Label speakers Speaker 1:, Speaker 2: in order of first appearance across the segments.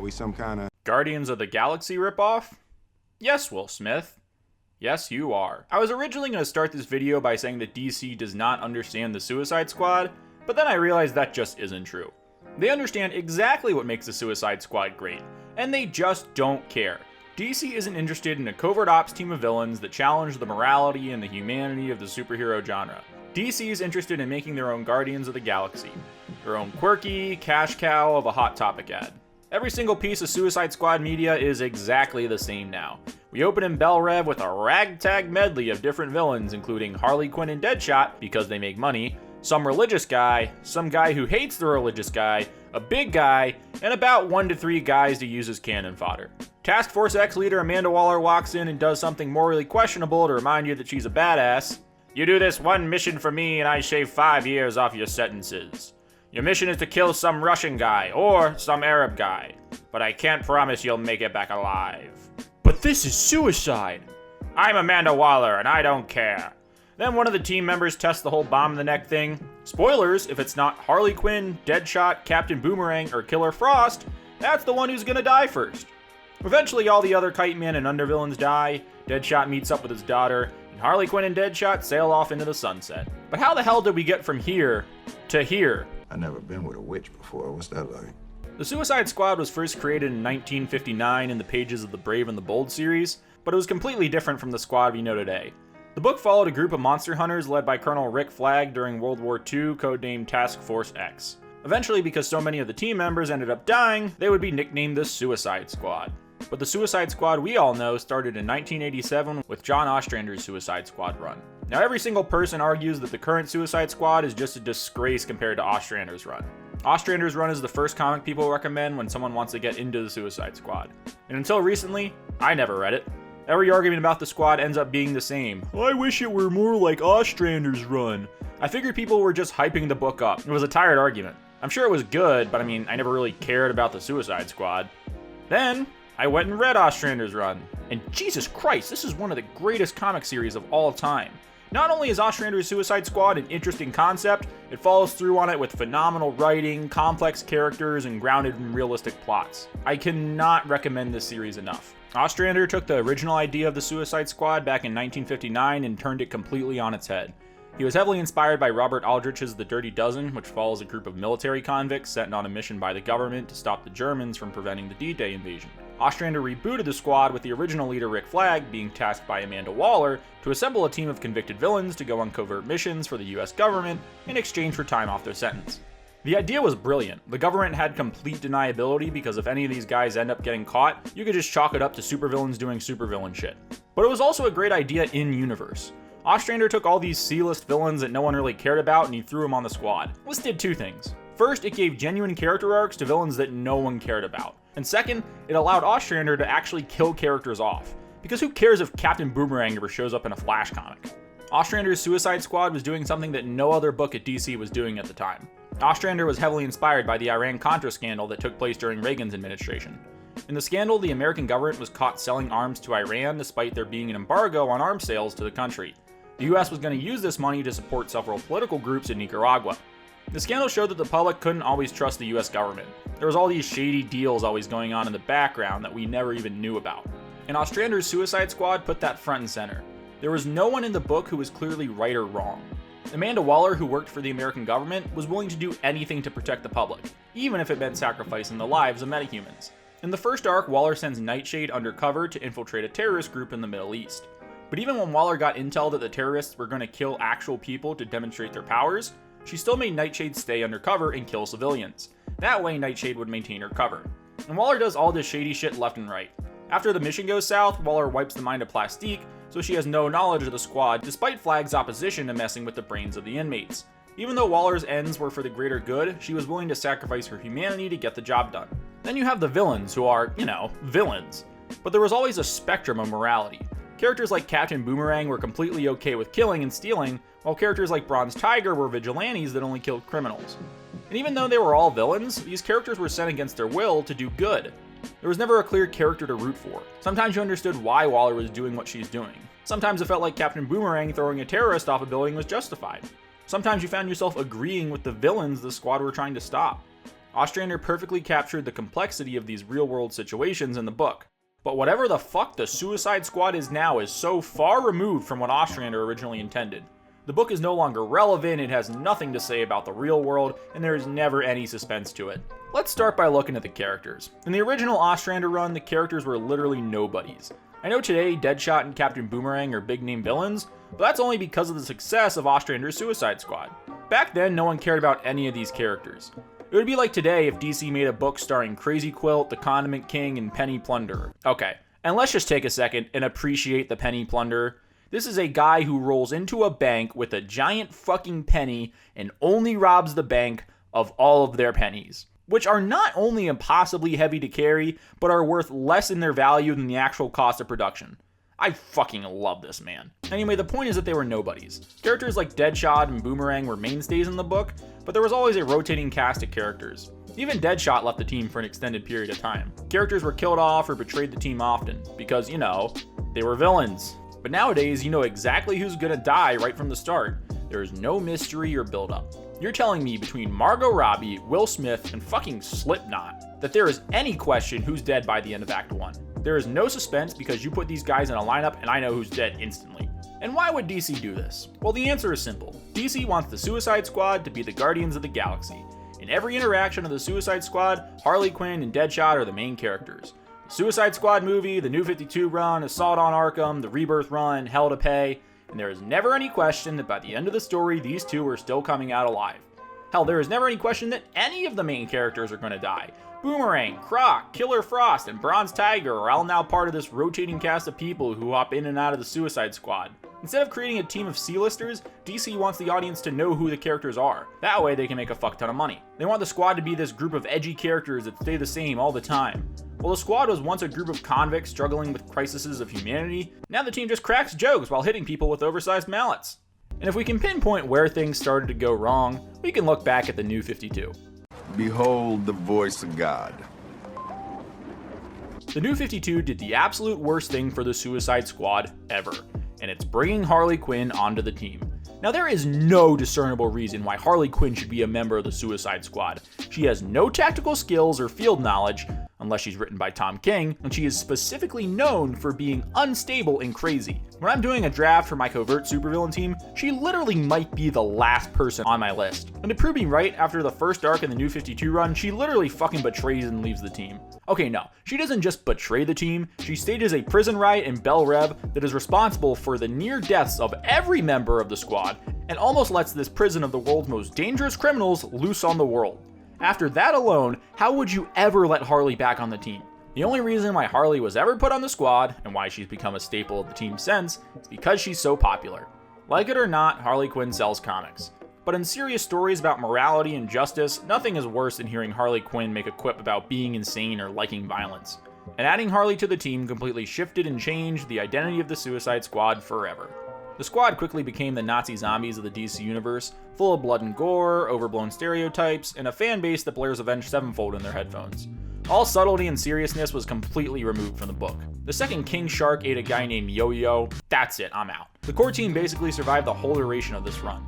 Speaker 1: we some kind of
Speaker 2: Guardians of the Galaxy ripoff? Yes, Will Smith. Yes, you are. I was originally going to start this video by saying that DC does not understand the Suicide Squad, but then I realized that just isn't true. They understand exactly what makes the Suicide Squad great, and they just don't care. DC isn't interested in a covert ops team of villains that challenge the morality and the humanity of the superhero genre. DC is interested in making their own Guardians of the Galaxy, their own quirky cash cow of a Hot Topic ad. Every single piece of Suicide Squad media is exactly the same now. We open in Belle Rev with a ragtag medley of different villains, including Harley Quinn and Deadshot, because they make money, some religious guy, some guy who hates the religious guy, a big guy, and about 1 to 3 guys to use as cannon fodder. Task Force X leader Amanda Waller walks in and does something morally questionable to remind you that she's a badass. You do this one mission for me and I shave 5 years off your sentences. Your mission is to kill some Russian guy, or some Arab guy, but I can't promise you'll make it back alive. But this is suicide! I'm Amanda Waller and I don't care. Then one of the team members tests the whole bomb in the neck thing. Spoilers, if it's not Harley Quinn, Deadshot, Captain Boomerang, or Killer Frost, that's the one who's gonna die first. Eventually all the other Kite Man and undervillains die, Deadshot meets up with his daughter, and Harley Quinn and Deadshot sail off into the sunset. But how the hell did we get from here to here?
Speaker 1: I've never been with a witch before. What's that like?
Speaker 2: The Suicide Squad was first created in 1959 in the pages of the Brave and the Bold series, but it was completely different from the squad we know today. The book followed a group of monster hunters led by Colonel Rick Flag during World War II, codenamed Task Force X. Eventually, because so many of the team members ended up dying, they would be nicknamed the Suicide Squad. But the Suicide Squad we all know started in 1987 with John Ostrander's Suicide Squad run. Now every single person argues that the current Suicide Squad is just a disgrace compared to Ostrander's run. Ostrander's run is the first comic people recommend when someone wants to get into the Suicide Squad. And until recently, I never read it. Every argument about the squad ends up being the same. I wish it were more like Ostrander's run. I figured people were just hyping the book up. It was a tired argument. I'm sure it was good, but I never really cared about the Suicide Squad. Then, I went and read Ostrander's run. And Jesus Christ, this is one of the greatest comic series of all time. Not only is Ostrander's Suicide Squad an interesting concept, it follows through on it with phenomenal writing, complex characters, and grounded in realistic plots. I cannot recommend this series enough. Ostrander took the original idea of the Suicide Squad back in 1959 and turned it completely on its head. He was heavily inspired by Robert Aldrich's The Dirty Dozen, which follows a group of military convicts sent on a mission by the government to stop the Germans from preventing the D-Day invasion. Ostrander rebooted the squad with the original leader Rick Flag being tasked by Amanda Waller to assemble a team of convicted villains to go on covert missions for the US government in exchange for time off their sentence. The idea was brilliant. The government had complete deniability because if any of these guys end up getting caught, you could just chalk it up to supervillains doing supervillain shit. But it was also a great idea in-universe. Ostrander took all these C-list villains that no one really cared about and he threw them on the squad. This did two things. First, it gave genuine character arcs to villains that no one cared about. And second, it allowed Ostrander to actually kill characters off. Because who cares if Captain Boomerang ever shows up in a Flash comic? Ostrander's Suicide Squad was doing something that no other book at DC was doing at the time. Ostrander was heavily inspired by the Iran-Contra scandal that took place during Reagan's administration. In the scandal, the American government was caught selling arms to Iran despite there being an embargo on arms sales to the country. The US was going to use this money to support several political groups in Nicaragua. The scandal showed that the public couldn't always trust the US government. There was all these shady deals always going on in the background that we never even knew about. And Ostrander's Suicide Squad put that front and center. There was no one in the book who was clearly right or wrong. Amanda Waller, who worked for the American government, was willing to do anything to protect the public, even if it meant sacrificing the lives of metahumans. In the first arc, Waller sends Nightshade undercover to infiltrate a terrorist group in the Middle East. But even when Waller got intel that the terrorists were going to kill actual people to demonstrate their powers, she still made Nightshade stay undercover and kill civilians. That way Nightshade would maintain her cover. And Waller does all this shady shit left and right. After the mission goes south, Waller wipes the mind of Plastique, so she has no knowledge of the squad despite Flag's opposition to messing with the brains of the inmates. Even though Waller's ends were for the greater good, she was willing to sacrifice her humanity to get the job done. Then you have the villains who are, villains. But there was always a spectrum of morality. Characters like Captain Boomerang were completely okay with killing and stealing, while characters like Bronze Tiger were vigilantes that only killed criminals. And even though they were all villains, these characters were sent against their will to do good. There was never a clear character to root for. Sometimes you understood why Waller was doing what she's doing. Sometimes it felt like Captain Boomerang throwing a terrorist off a building was justified. Sometimes you found yourself agreeing with the villains the squad were trying to stop. Ostrander perfectly captured the complexity of these real-world situations in the book. But whatever the fuck the Suicide Squad is now is so far removed from what Ostrander originally intended. The book is no longer relevant, it has nothing to say about the real world, and there is never any suspense to it. Let's start by looking at the characters. In the original Ostrander run, the characters were literally nobodies. I know today Deadshot and Captain Boomerang are big name villains, but that's only because of the success of Ostrander's Suicide Squad. Back then, no one cared about any of these characters. It would be like today if DC made a book starring Crazy Quilt, the Condiment King, and Penny Plunderer. Okay, and let's just take a second and appreciate the Penny Plunderer. This is a guy who rolls into a bank with a giant fucking penny and only robs the bank of all of their pennies, which are not only impossibly heavy to carry, but are worth less in their value than the actual cost of production. I fucking love this man. Anyway, the point is that they were nobodies. Characters like Deadshot and Boomerang were mainstays in the book, but there was always a rotating cast of characters. Even Deadshot left the team for an extended period of time. Characters were killed off or betrayed the team often, because, you know, they were villains. But nowadays, you know exactly who's gonna die right from the start. There is no mystery or build-up. You're telling me between Margot Robbie, Will Smith, and fucking Slipknot that there is any question who's dead by the end of Act 1. There is no suspense because you put these guys in a lineup and I know who's dead instantly. And why would DC do this? Well, the answer is simple. DC wants the Suicide Squad to be the Guardians of the Galaxy. In every interaction of the Suicide Squad, Harley Quinn and Deadshot are the main characters. The Suicide Squad movie, the New 52 run, Assault on Arkham, the Rebirth run, Hell to Pay, and there is never any question that by the end of the story, these two are still coming out alive. Hell, there is never any question that any of the main characters are going to die. Boomerang, Croc, Killer Frost, and Bronze Tiger are all now part of this rotating cast of people who hop in and out of the Suicide Squad. Instead of creating a team of C-listers, DC wants the audience to know who the characters are. That way they can make a fuck ton of money. They want the squad to be this group of edgy characters that stay the same all the time. While the squad was once a group of convicts struggling with crises of humanity, now the team just cracks jokes while hitting people with oversized mallets. And if we can pinpoint where things started to go wrong, we can look back at the New 52.
Speaker 3: Behold the voice of God.
Speaker 2: The New 52 did the absolute worst thing for the Suicide Squad ever, and it's bringing Harley Quinn onto the team. Now, there is no discernible reason why Harley Quinn should be a member of the Suicide Squad. She has no tactical skills or field knowledge, unless she's written by Tom King, and she is specifically known for being unstable and crazy. When I'm doing a draft for my covert supervillain team, she literally might be the last person on my list. And to prove me right, after the first arc in the New 52 run, she literally fucking betrays and leaves the team. Okay, no, she doesn't just betray the team, she stages a prison riot in Bel Rev that is responsible for the near deaths of every member of the squad, and almost lets this prison of the world's most dangerous criminals loose on the world. After that alone, how would you ever let Harley back on the team? The only reason why Harley was ever put on the squad, and why she's become a staple of the team since, is because she's so popular. Like it or not, Harley Quinn sells comics. But in serious stories about morality and justice, nothing is worse than hearing Harley Quinn make a quip about being insane or liking violence. And adding Harley to the team completely shifted and changed the identity of the Suicide Squad forever. The squad quickly became the Nazi zombies of the DC universe, full of blood and gore, overblown stereotypes, and a fan base that blares Avenged Sevenfold in their headphones. All subtlety and seriousness was completely removed from the book. The second King Shark ate a guy named Yo-Yo, that's it, I'm out. The core team basically survived the whole duration of this run.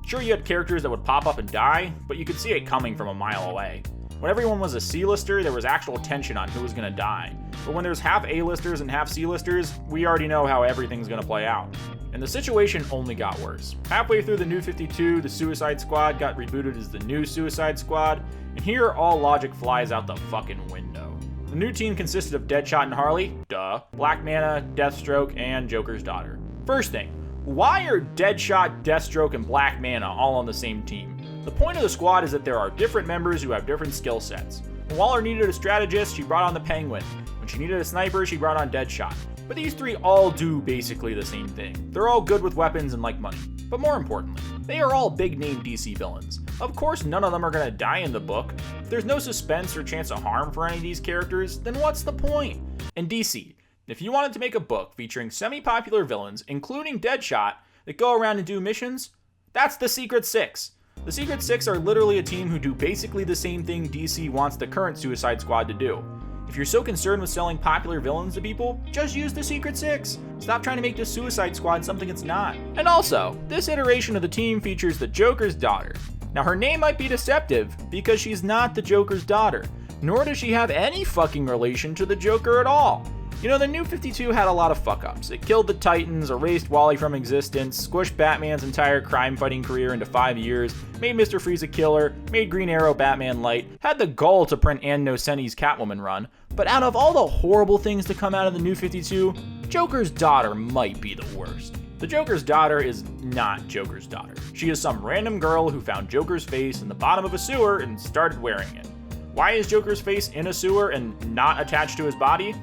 Speaker 2: Sure, you had characters that would pop up and die, but you could see it coming from a mile away. When everyone was a C-lister, there was actual tension on who was gonna die. But when there's half A-listers and half C-listers, we already know how everything's gonna play out. And the situation only got worse. Halfway through the New 52, the Suicide Squad got rebooted as the New Suicide Squad, and here all logic flies out the fucking window. The new team consisted of Deadshot and Harley, duh, Black Manta, Deathstroke, and Joker's daughter. First thing, why are Deadshot, Deathstroke, and Black Manta all on the same team? The point of the squad is that there are different members who have different skill sets. When Waller needed a strategist, she brought on the Penguin. When she needed a sniper, she brought on Deadshot. But these three all do basically the same thing. They're all good with weapons and like money. But more importantly, they are all big-name DC villains. Of course, none of them are gonna die in the book. If there's no suspense or chance of harm for any of these characters, then what's the point? And DC, if you wanted to make a book featuring semi-popular villains, including Deadshot, that go around and do missions, that's the Secret Six. The Secret Six are literally a team who do basically the same thing DC wants the current Suicide Squad to do. If you're so concerned with selling popular villains to people, just use the Secret Six. Stop trying to make the Suicide Squad something it's not. And also, this iteration of the team features the Joker's daughter. Now her name might be deceptive because she's not the Joker's daughter, nor does she have any fucking relation to the Joker at all. You know, the New 52 had a lot of fuck-ups. It killed the Titans, erased Wally from existence, squished Batman's entire crime-fighting career into 5 years, made Mr. Freeze a killer, made Green Arrow Batman light, had the gall to print Ann Nocenti's Catwoman run, but out of all the horrible things to come out of the New 52, Joker's daughter might be the worst. The Joker's daughter is not Joker's daughter. She is some random girl who found Joker's face in the bottom of a sewer and started wearing it. Why is Joker's face in a sewer and not attached to his body?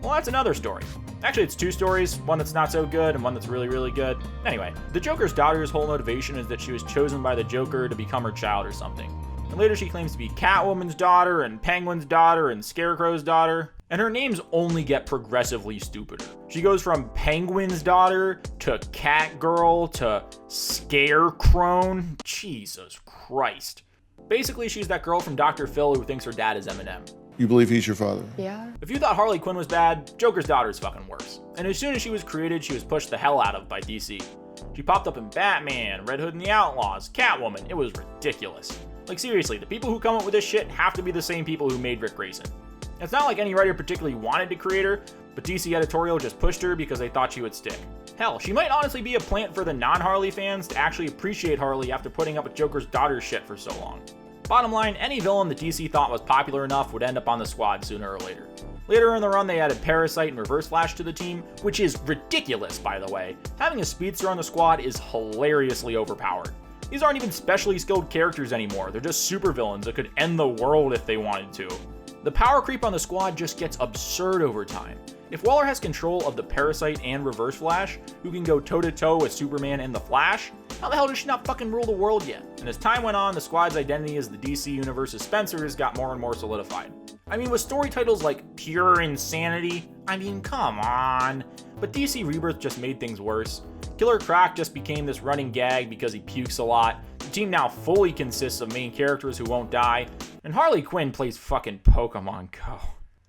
Speaker 2: Well, that's another story. Actually, it's 2 stories, one that's not so good and one that's really, really good. Anyway, the Joker's daughter's whole motivation is that she was chosen by the Joker to become her child or something. And later she claims to be Catwoman's daughter and Penguin's daughter and Scarecrow's daughter. And her names only get progressively stupider. She goes from Penguin's daughter to Catgirl to Scarecrone. Jesus Christ. Basically, she's that girl from Dr. Phil who thinks her dad is Eminem.
Speaker 4: You believe he's your father?
Speaker 5: Yeah.
Speaker 2: If you thought Harley Quinn was bad, Joker's daughter's fucking worse. And as soon as she was created, she was pushed the hell out of by DC. She popped up in Batman, Red Hood and the Outlaws, Catwoman. It was ridiculous. Like seriously, the people who come up with this shit have to be the same people who made Rick Grayson. It's not like any writer particularly wanted to create her, but DC editorial just pushed her because they thought she would stick. Hell, she might honestly be a plant for the non-Harley fans to actually appreciate Harley after putting up with Joker's daughter's shit for so long. Bottom line, any villain that DC thought was popular enough would end up on the squad sooner or later. Later in the run, they added Parasite and Reverse Flash to the team, which is ridiculous, by the way. Having a speedster on the squad is hilariously overpowered. These aren't even specially skilled characters anymore, they're just supervillains that could end the world if they wanted to. The power creep on the squad just gets absurd over time. If Waller has control of the Parasite and Reverse Flash, who can go toe-to-toe with Superman and the Flash, how the hell does she not fucking rule the world yet? And as time went on, the squad's identity as the DC Universe's Spencers got more and more solidified. I mean, with story titles like Pure Insanity, I mean, come on. But DC Rebirth just made things worse. Killer Croc just became this running gag because he pukes a lot. The team now fully consists of main characters who won't die. And Harley Quinn plays fucking Pokemon Go.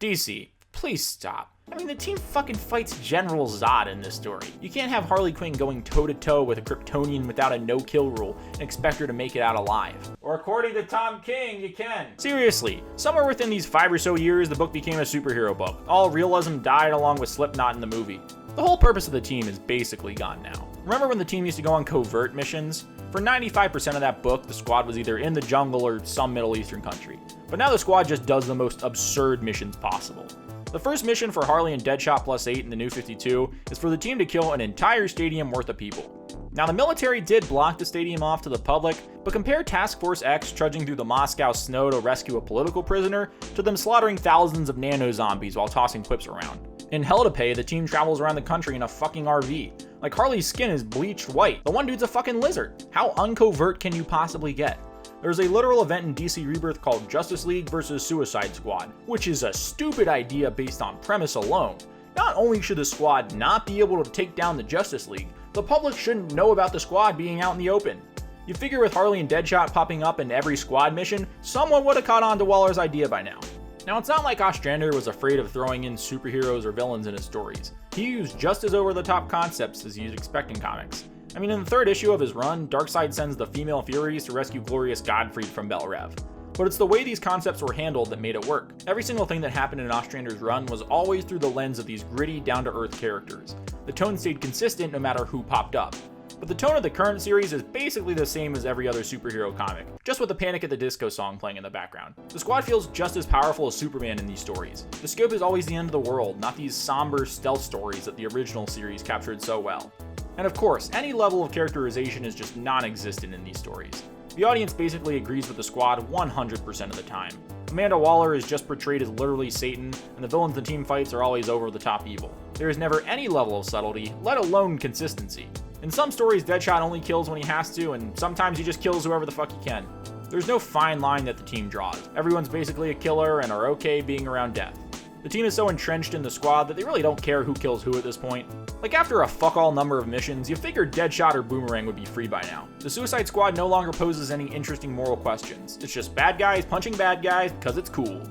Speaker 2: DC, please stop. I mean, the team fucking fights General Zod in this story. You can't have Harley Quinn going toe-to-toe with a Kryptonian without a no-kill rule and expect her to make it out alive. Or according to Tom King, you can. Seriously, somewhere within these 5 or so years, the book became a superhero book. All realism died along with Slipknot in the movie. The whole purpose of the team is basically gone now. Remember when the team used to go on covert missions? For 95% of that book, the squad was either in the jungle or some Middle Eastern country. But now the squad just does the most absurd missions possible. The first mission for Harley and Deadshot plus 8 in the New 52 is for the team to kill an entire stadium worth of people. Now the military did block the stadium off to the public, but compare Task Force X trudging through the Moscow snow to rescue a political prisoner to them slaughtering thousands of nano-zombies while tossing quips around. In Hell to Pay, the team travels around the country in a fucking RV. Like Harley's skin is bleached white. The one dude's a fucking lizard. How uncovert can you possibly get? There's a literal event in DC Rebirth called Justice League vs. Suicide Squad, which is a stupid idea based on premise alone. Not only should the squad not be able to take down the Justice League, the public shouldn't know about the squad being out in the open. You figure with Harley and Deadshot popping up in every squad mission, someone would have caught on to Waller's idea by now. Now, it's not like Ostrander was afraid of throwing in superheroes or villains in his stories. He used just as over-the-top concepts as you'd expect in comics. I mean, in the 3rd issue of his run, Darkseid sends the female Furies to rescue Glorious Godfrey from Belle Rev. But it's the way these concepts were handled that made it work. Every single thing that happened in Ostrander's run was always through the lens of these gritty, down-to-earth characters. The tone stayed consistent no matter who popped up. But the tone of the current series is basically the same as every other superhero comic, just with the Panic at the Disco song playing in the background. The squad feels just as powerful as Superman in these stories. The scope is always the end of the world, not these somber stealth stories that the original series captured so well. And of course, any level of characterization is just non-existent in these stories. The audience basically agrees with the squad 100% of the time. Amanda Waller is just portrayed as literally Satan, and the villains the team fights are always over-the-top evil. There is never any level of subtlety, let alone consistency. In some stories, Deadshot only kills when he has to, and sometimes he just kills whoever the fuck he can. There's no fine line that the team draws. Everyone's basically a killer and are okay being around death. The team is so entrenched in the squad that they really don't care who kills who at this point. Like after a fuck-all number of missions, you figured Deadshot or Boomerang would be free by now. The Suicide Squad no longer poses any interesting moral questions. It's just bad guys punching bad guys because it's cool.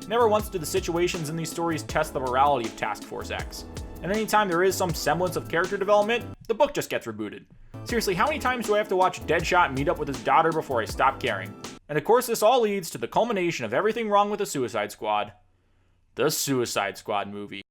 Speaker 2: Never once do the situations in these stories test the morality of Task Force X. And anytime there is some semblance of character development, the book just gets rebooted. Seriously, how many times do I have to watch Deadshot meet up with his daughter before I stop caring? And of course, this all leads to the culmination of everything wrong with the Suicide Squad. The Suicide Squad movie.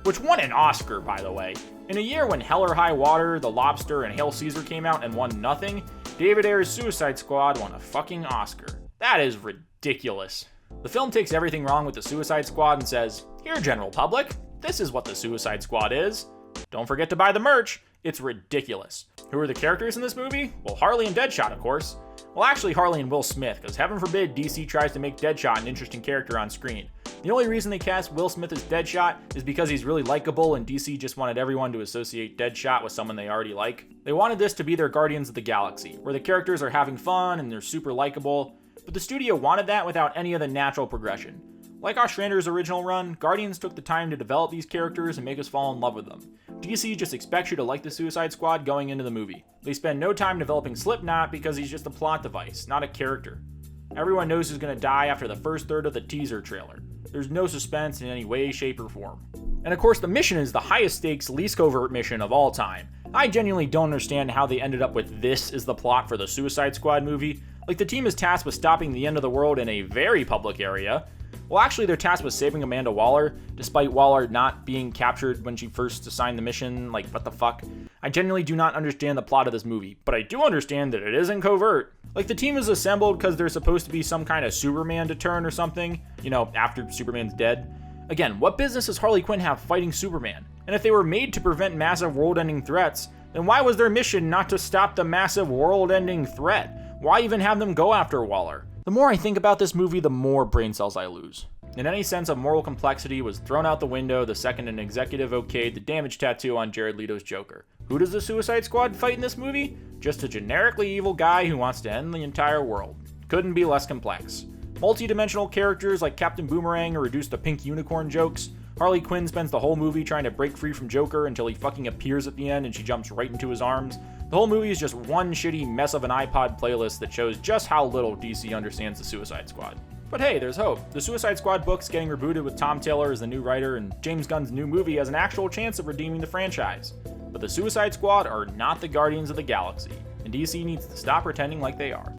Speaker 2: Which won an Oscar, by the way. In a year when Hell or High Water, The Lobster, and Hail Caesar came out and won nothing, David Ayer's Suicide Squad won a fucking Oscar. That is ridiculous. The film takes everything wrong with the Suicide Squad and says, "Here, general public, this is what the Suicide Squad is. Don't forget to buy the merch. It's ridiculous." Who are the characters in this movie? Well, Harley and Deadshot, of course. Well, actually, Harley and Will Smith, because heaven forbid DC tries to make Deadshot an interesting character on screen. The only reason they cast Will Smith as Deadshot is because he's really likable, and DC just wanted everyone to associate Deadshot with someone they already like. They wanted this to be their Guardians of the Galaxy, where the characters are having fun and they're super likable, but the studio wanted that without any of the natural progression. Like Ostrander's original run, Guardians took the time to develop these characters and make us fall in love with them. DC just expects you to like the Suicide Squad going into the movie. They spend no time developing Slipknot because he's just a plot device, not a character. Everyone knows who's going to die after the first third of the teaser trailer. There's no suspense in any way, shape, or form. And of course, the mission is the highest stakes, least covert mission of all time. I genuinely don't understand how they ended up with this as the plot for the Suicide Squad movie. Like, the team is tasked with stopping the end of the world in a very public area. Well, actually, they're tasked with saving Amanda Waller, despite Waller not being captured when she first assigned the mission. Like, what the fuck? I genuinely do not understand the plot of this movie, but I do understand that it isn't covert. Like, the team is assembled because there's supposed to be some kind of Superman to turn or something, you know, after Superman's dead. Again, what business does Harley Quinn have fighting Superman? And if they were made to prevent massive world-ending threats, then why was their mission not to stop the massive world-ending threat? Why even have them go after Waller? The more I think about this movie, the more brain cells I lose. And any sense of moral complexity was thrown out the window the second an executive okayed the damage tattoo on Jared Leto's Joker. Who does the Suicide Squad fight in this movie? Just a generically evil guy who wants to end the entire world. Couldn't be less complex. Multi-dimensional characters like Captain Boomerang or reduced to pink unicorn jokes. Harley Quinn spends the whole movie trying to break free from Joker until he fucking appears at the end and she jumps right into his arms. The whole movie is just one shitty mess of an iPod playlist that shows just how little DC understands the Suicide Squad. But hey, there's hope. The Suicide Squad book's getting rebooted with Tom Taylor as the new writer, and James Gunn's new movie has an actual chance of redeeming the franchise. But the Suicide Squad are not the Guardians of the Galaxy, and DC needs to stop pretending like they are.